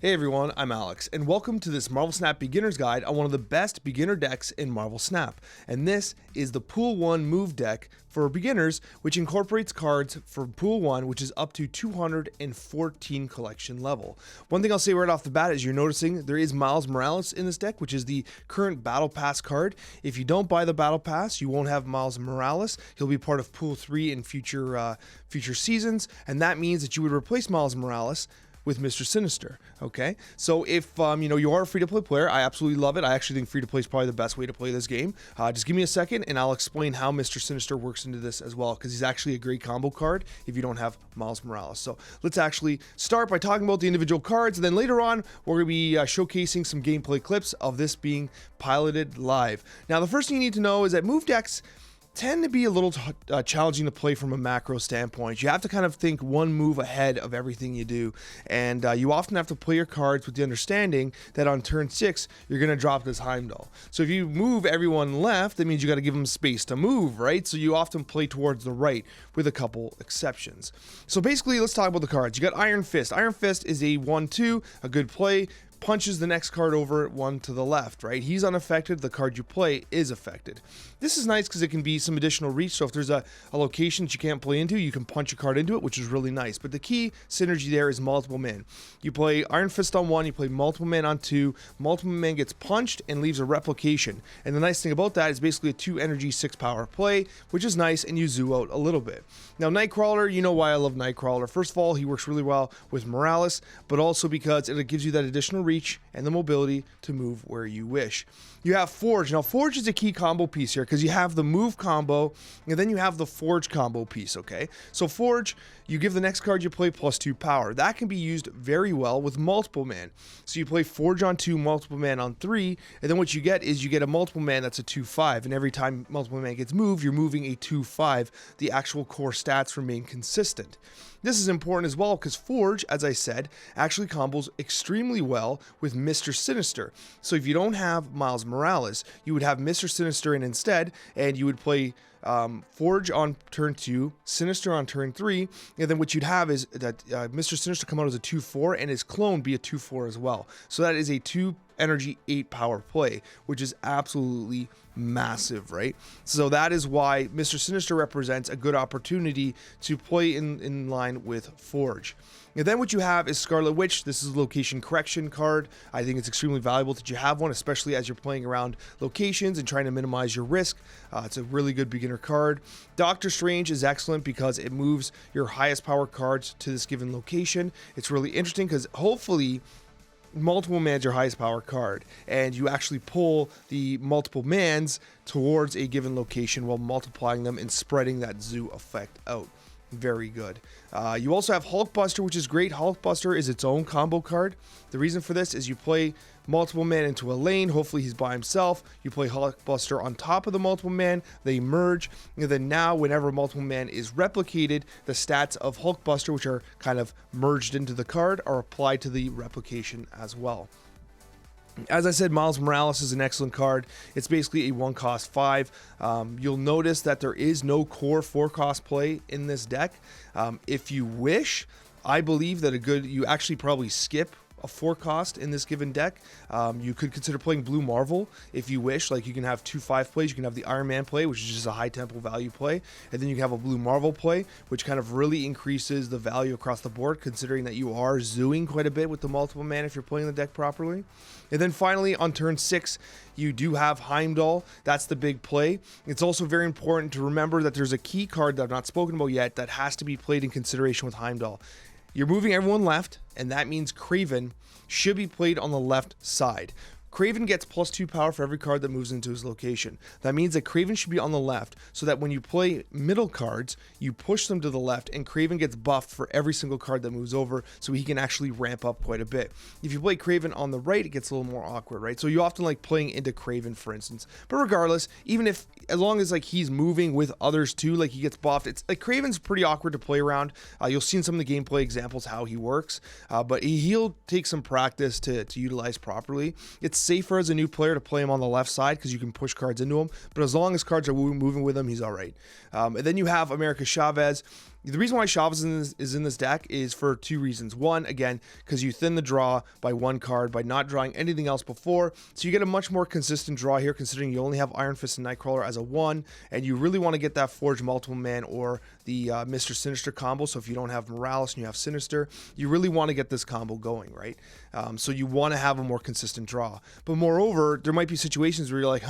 Hey everyone, I'm Alex, and welcome to this Marvel Snap Beginner's Guide on one of the best beginner decks in Marvel Snap. And this is the Pool 1 Move deck for beginners, which incorporates cards from Pool 1, which is up to 214 collection level. One thing I'll say right off the bat is you're noticing there is Miles Morales in this deck, which is the current Battle Pass card. If you don't buy the Battle Pass, you won't have Miles Morales. He'll be part of Pool 3 in future seasons, and that means that you would replace Miles Morales with Mr. Sinister. Okay, so if you are a free-to-play player, I absolutely love it. I actually think free-to-play is probably the best way to play this game. Just give me a second and I'll explain how Mr. Sinister works into this as well, because he's actually a great combo card if you don't have Miles Morales. So let's actually start by talking about the individual cards, and then later on we're going to be showcasing some gameplay clips of this being piloted live. Now, the first thing you need to know is that move decks tend to be a little challenging to play from a macro standpoint. You have to kind of think one move ahead of everything you do, and you often have to play your cards with the understanding that on turn 6 you're going to drop this Heimdall. So if you move everyone left, that means you got to give them space to move, right? So you often play towards the right, with a couple exceptions. So basically, let's talk about the cards. You got Iron Fist. Iron Fist is a 1/2, a good play. Punches the next card over one to the left, right? He's unaffected. The card you play is affected. This is nice because it can be some additional reach. So if there's a location that you can't play into, you can punch a card into it, which is really nice. But the key synergy there is multiple man. You play Iron Fist on 1, you play multiple man on 2. Multiple man gets punched and leaves a replication. And the nice thing about that is basically a 2 energy, 6 power play, which is nice, and you zoo out a little bit. Now, Nightcrawler, you know why I love Nightcrawler. First of all, he works really well with Morales, but also because it gives you that additional reach and the mobility to move where you wish. You have Forge. Now, Forge is a key combo piece here because you have the move combo and then you have the Forge combo piece, okay? So Forge, you give the next card you play +2 power. That can be used very well with multiple man. So you play Forge on 2, multiple man on 3, and then what you get is you get a multiple man that's a 2/5, and every time multiple man gets moved, you're moving a 2/5. The actual core stats remain consistent. This is important as well because Forge, as I said, actually combos extremely well with Mr. Sinister. So if you don't have Miles Morales, you would have Mr. Sinister in instead, and you would play Forge on turn 2, Sinister on turn 3, and then what you'd have is that Mr. Sinister come out as a 2/4 and his clone be a 2/4 as well. So that is a 2 energy, 8 power play, which is absolutely massive, right? So that is why Mr. Sinister represents a good opportunity to play in line with Forge. And then what you have is Scarlet Witch. This is a location correction card. I think it's extremely valuable that you have one, especially as you're playing around locations and trying to minimize your risk. It's a really good beginner card. Doctor Strange is excellent because it moves your highest power cards to this given location. It's really interesting because hopefully multiple man's your highest power card, and you actually pull the multiple mans towards a given location while multiplying them and spreading that zoo effect out. Very good. You also have Hulkbuster, which is great. Hulkbuster is its own combo card. The reason for this is you play multiple man into a lane. Hopefully he's by himself. You play Hulkbuster on top of the multiple man. They merge. And then now whenever multiple man is replicated, the stats of Hulkbuster, which are kind of merged into the card, are applied to the replication as well. As I said, Miles Morales is an excellent card. It's basically a 1-cost 5. You'll notice that there is no core 4-cost play in this deck. If you wish, I believe that you actually probably skip a 4-cost in this given deck. You could consider playing Blue Marvel if you wish. Like, you can have 2 5 plays. You can have the Iron Man play, which is just a high tempo value play, and then you can have a Blue Marvel play, which kind of really increases the value across the board, considering that you are zooing quite a bit with the multiple man if you're playing the deck properly. And then finally, on turn 6, you do have Heimdall. That's the big play. It's also very important to remember that there's a key card that I've not spoken about yet that has to be played in consideration with Heimdall. You're moving everyone left, and that means Kraven should be played on the left side. Kraven gets +2 power for every card that moves into his location. That means that Kraven should be on the left, so that when you play middle cards, you push them to the left, and Kraven gets buffed for every single card that moves over, so he can actually ramp up quite a bit. If you play Kraven on the right, it gets a little more awkward, right? So you often like playing into Kraven, for instance. But regardless, even if, as long as like he's moving with others too, like he gets buffed, it's like Kraven's pretty awkward to play around. You'll see in some of the gameplay examples how he works, but he'll take some practice to utilize properly. It's safer as a new player to play him on the left side because you can push cards into him, but as long as cards are moving with him, he's all right. And then you have America Chavez. The reason why Chavez is in this deck is for two reasons. One, again, because you thin the draw by one card by not drawing anything else before. So you get a much more consistent draw here, considering you only have Iron Fist and Nightcrawler as a 1, and you really want to get that Forge Multiple Man or the Mr. Sinister combo. So if you don't have Morales and you have Sinister, you really want to get this combo going, right? So you want to have a more consistent draw. But moreover, there might be situations where you're like,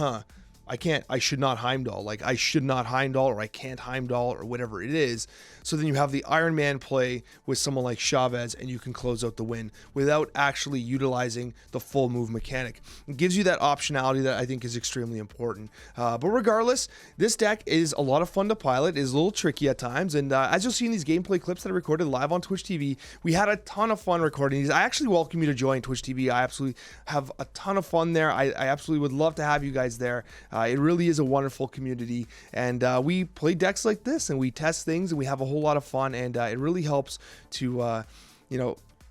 I should not Heimdall. Like, I should not Heimdall, or I can't Heimdall, or whatever it is. So then you have the Iron Man play with someone like Chavez, and you can close out the win without actually utilizing the full move mechanic. It gives you that optionality that I think is extremely important. But regardless, this deck is a lot of fun to pilot. It is a little tricky at times, and as you'll see in these gameplay clips that I recorded live on Twitch TV, we had a ton of fun recording these. I actually welcome you to join Twitch TV. I absolutely have a ton of fun there. I absolutely would love to have you guys there. It really is a wonderful community, and we play decks like this, and we test things, and we have a whole lot of fun, and it really helps to,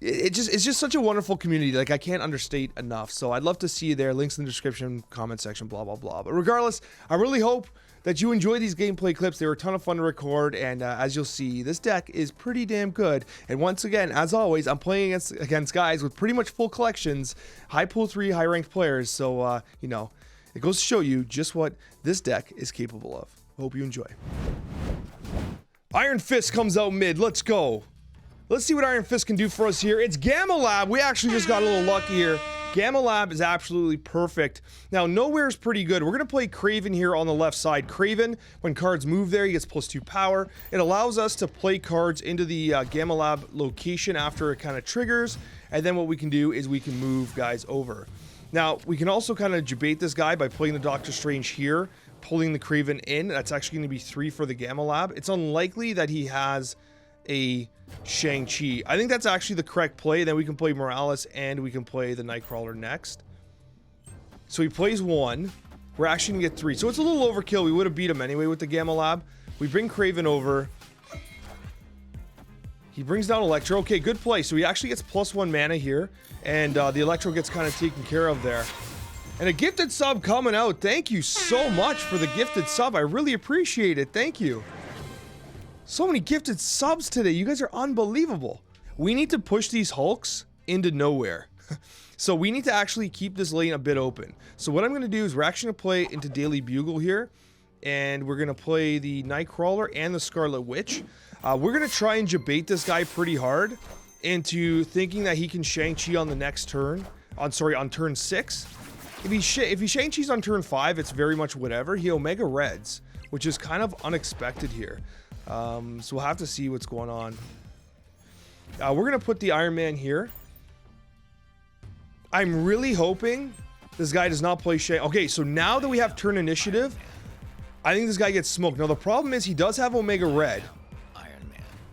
it's just such a wonderful community. Like, I can't understate enough. So I'd love to see you there. Links in the description, comment section, blah, blah, blah. But regardless, I really hope that you enjoy these gameplay clips. They were a ton of fun to record, and as you'll see, this deck is pretty damn good. And once again, as always, I'm playing against guys with pretty much full collections, high pool 3, high ranked players. So, it goes to show you just what this deck is capable of. Hope you enjoy. Iron Fist comes out mid. Let's go. Let's see what Iron Fist can do for us here. It's Gamma Lab. We actually just got a little lucky here. Gamma Lab is absolutely perfect. Now, Nowhere is pretty good. We're going to play Craven here on the left side. Craven, when cards move there, he gets +2 power. It allows us to play cards into the Gamma Lab location after it kind of triggers. And then what we can do is we can move guys over. Now, we can also kind of debate this guy by playing the Doctor Strange here, pulling the Craven in. That's actually going to be 3 for the Gamma Lab. It's unlikely that he has a Shang-Chi. I think that's actually the correct play. Then we can play Morales and we can play the Nightcrawler next. So he plays 1. We're actually going to get 3. So it's a little overkill. We would have beat him anyway with the Gamma Lab. We bring Craven over. He brings down Electro. Okay, good play. So he actually gets +1 mana here. And the Electro gets kind of taken care of there. And a gifted sub coming out. Thank you so much for the gifted sub. I really appreciate it. Thank you. So many gifted subs today. You guys are unbelievable. We need to push these Hulks into Nowhere. So we need to actually keep this lane a bit open. So what I'm going to do is we're actually going to play into Daily Bugle here. And we're going to play the Nightcrawler and the Scarlet Witch. We're going to try and debate this guy pretty hard into thinking that he can Shang-Chi on the next turn. On turn 6. If he Shang-Chi's on turn 5, it's very much whatever. He Omega Reds, which is kind of unexpected here. So we'll have to see what's going on. We're going to put the Iron Man here. I'm really hoping this guy does not play Shang. Okay, so now that we have turn initiative, I think this guy gets smoked. Now, the problem is he does have Omega Red.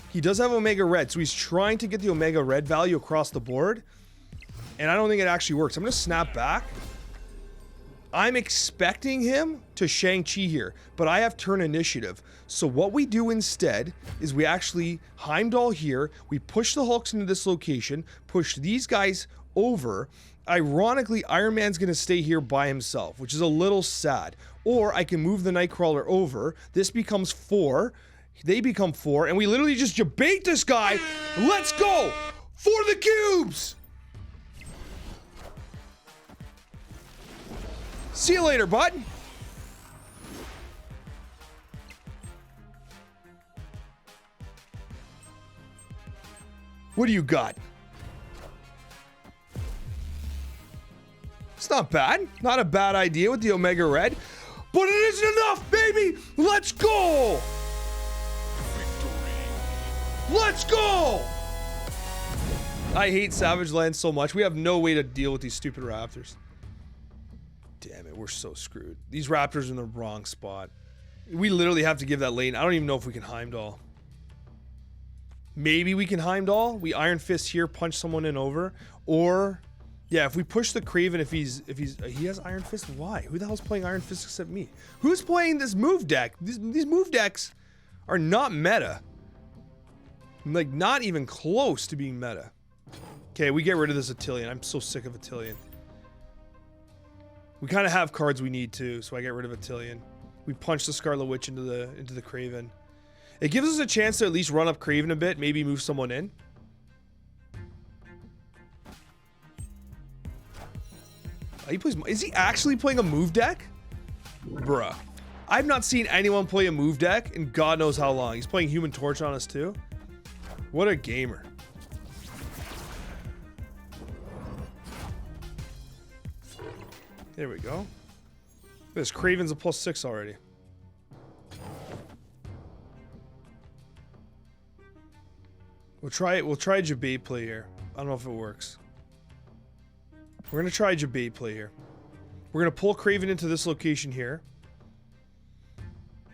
He does have Omega Red, so he's trying to get the Omega Red value across the board. And I don't think it actually works. I'm going to snap back. I'm expecting him to Shang-Chi here, but I have turn initiative. So what we do instead is we actually Heimdall here. We push the Hulks into this location, push these guys over. Ironically, Iron Man's going to stay here by himself, which is a little sad. Or I can move the Nightcrawler over. This becomes 4. They become 4, and we literally just debate this guy. Let's go for the cubes. See you later, bud. What do you got? It's not bad. Not a bad idea with the Omega Red. But it isn't enough, baby. Let's go. Let's go! I hate Savage Land so much. We have no way to deal with these stupid Raptors. Damn it, we're so screwed. These Raptors are in the wrong spot. We literally have to give that lane. I don't even know if we can Heimdall. Maybe we can Heimdall. We Iron Fist here, punch someone in over. Or, yeah, if we push the Craven, if he has Iron Fist, why? Who the hell's playing Iron Fist except me? Who's playing this move deck? These move decks are not meta. Like, not even close to being meta. Okay, we get rid of this Attillion. I'm so sick of Attillion. We kind of have cards we need too, so I get rid of Attillion. We punch the Scarlet Witch into the Craven. It gives us a chance to at least run up Craven a bit, maybe move someone in. He plays. Is he actually playing a move deck? Bruh. I've not seen anyone play a move deck in God knows how long. He's playing Human Torch on us too. What a gamer. There we go. This Craven's a +6 already. We'll try it. We'll try a Jabate play here. I don't know if it works. We're gonna try a Jabate play here. We're gonna pull Craven into this location here.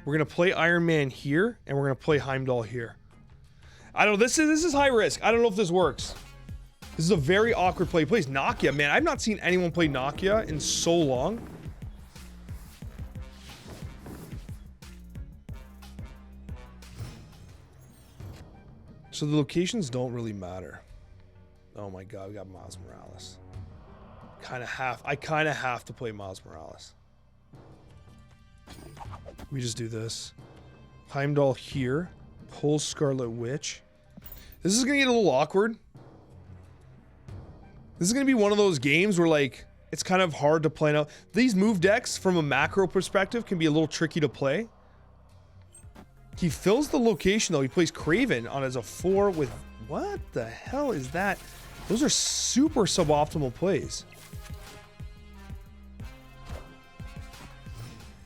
We're gonna play Iron Man here, and we're gonna play Heimdall here. I don't know. This is high risk. I don't know if this works. This is a very awkward play. He plays Nokia, man. I've not seen anyone play Nokia in so long. So the locations don't really matter. Oh my god, we got Miles Morales. I kind of have to play Miles Morales. We just do this. Heimdall here. Pull Scarlet Witch. This is gonna get a little awkward. This is gonna be one of those games where, like, it's kind of hard to plan out. These move decks, from a macro perspective, can be a little tricky to play. He fills the location, though. He plays Craven on as a 4 with... What the hell is that? Those are super suboptimal plays.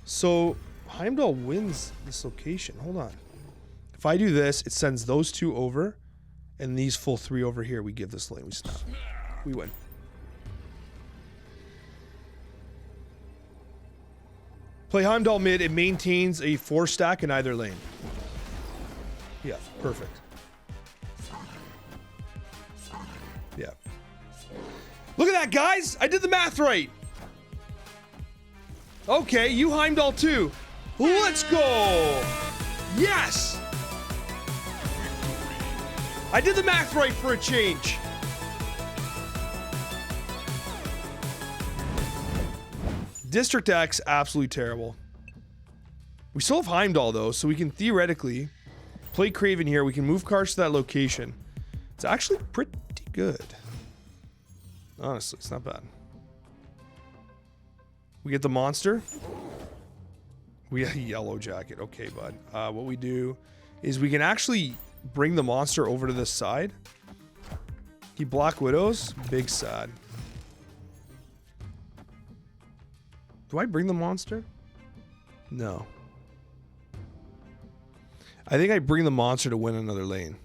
So, Heimdall wins this location. Hold on. If I do this, it sends those 2 over, and these full 3 over here. We give this lane. We snap. We win. Play Heimdall mid. It maintains a 4 stack in either lane. Yeah, perfect. Yeah. Look at that, guys! I did the math right! Okay, you Heimdall too. Let's go! Yes! I did the math right for a change. District X, absolutely terrible. We still have Heimdall though, so we can theoretically play Craven here. We can move cards to that location. It's actually pretty good. Honestly, it's not bad. We get the monster. We have a yellow jacket. Okay, bud. What we do is we can actually bring the monster over to this side. He Black Widows. Big sad. Do I bring the monster? No. I think I bring the monster to win another lane.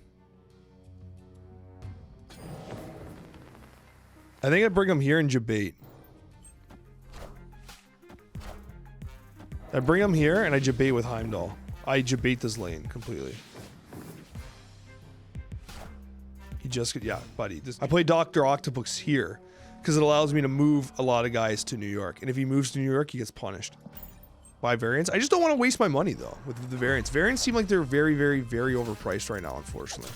I think I bring him here and Jabate. I bring him here and I Jabate with Heimdall. I Jabate this lane completely. He just... Yeah, buddy. I play Dr. Octopus here because it allows me to move a lot of guys to New York. And if he moves to New York, he gets punished by variants. I just don't want to waste my money, though, with the variants. Variants seem like they're very, very, very overpriced right now, unfortunately.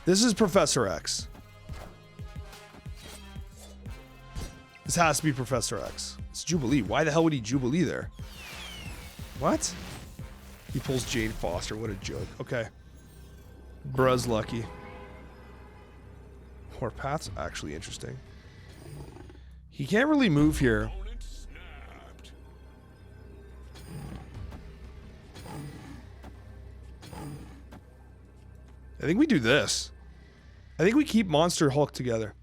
This is Professor X. This has to be Professor X. It's Jubilee. Why the hell would he Jubilee there? What? He pulls Jane Foster. What a joke. Okay. Bruh's lucky. Warpath's actually interesting. He can't really move here. I think we do this. I think we keep Monster Hulk together.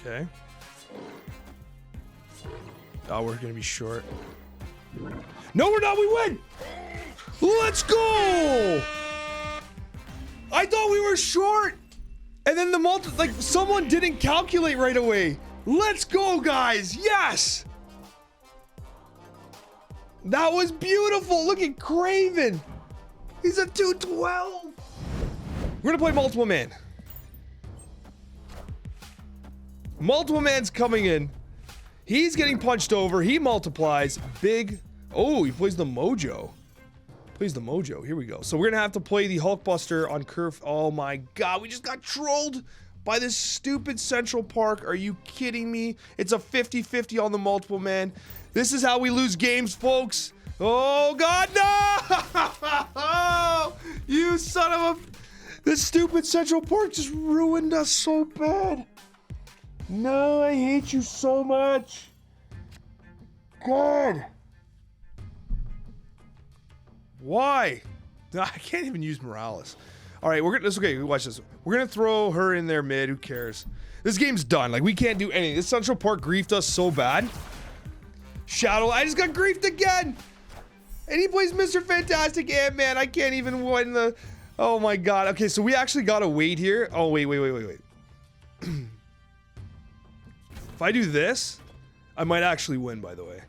Okay. Oh, we're gonna be short. No, we're not. We win. Let's go. I thought we were short, and then the someone didn't calculate right away. Let's go, guys. Yes. That was beautiful. Look at Craven. He's a 212. We're gonna play multiple man. Multiple man's coming in. He's getting punched over. He multiplies. Big. Oh, he plays the Mojo. Plays the Mojo. Here we go. So we're going to have to play the Hulkbuster on curve. Oh my god. We just got trolled by this stupid Central Park. Are you kidding me? It's a 50-50 on the multiple, man. This is how we lose games, folks. Oh, God, no! You son of a... This stupid Central Park just ruined us so bad. No, I hate you so much. God. Why? I can't even use Morales. All right, we're gonna. That's okay. Watch this. We're gonna throw her in there mid. Who cares? This game's done. Like, we can't do anything. This Central Park griefed us so bad. Shadow, I just got griefed again. And he plays Mr. Fantastic Ant-Man. I can't even win the. Oh my God. Okay, so we actually gotta wait here. Oh wait. If I do this, I might actually win. By the way.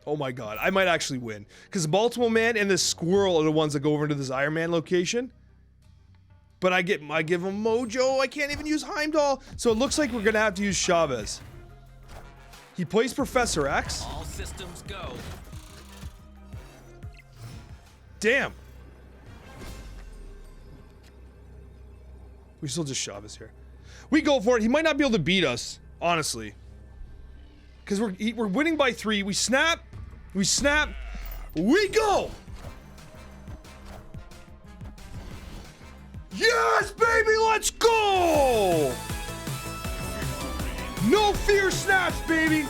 Oh my God, I might actually win. Because Multiple Man and this Squirrel are the ones that go over into this Iron Man location. But I give him Mojo. I can't even use Heimdall. So it looks like we're gonna have to use Chavez. He plays Professor X. All systems go. Damn. We still just Chavez here. We go for it. He might not be able to beat us, honestly. Because we're winning by 3. We snap. We snap. We go. Yes, baby, let's go! No fear snaps, baby!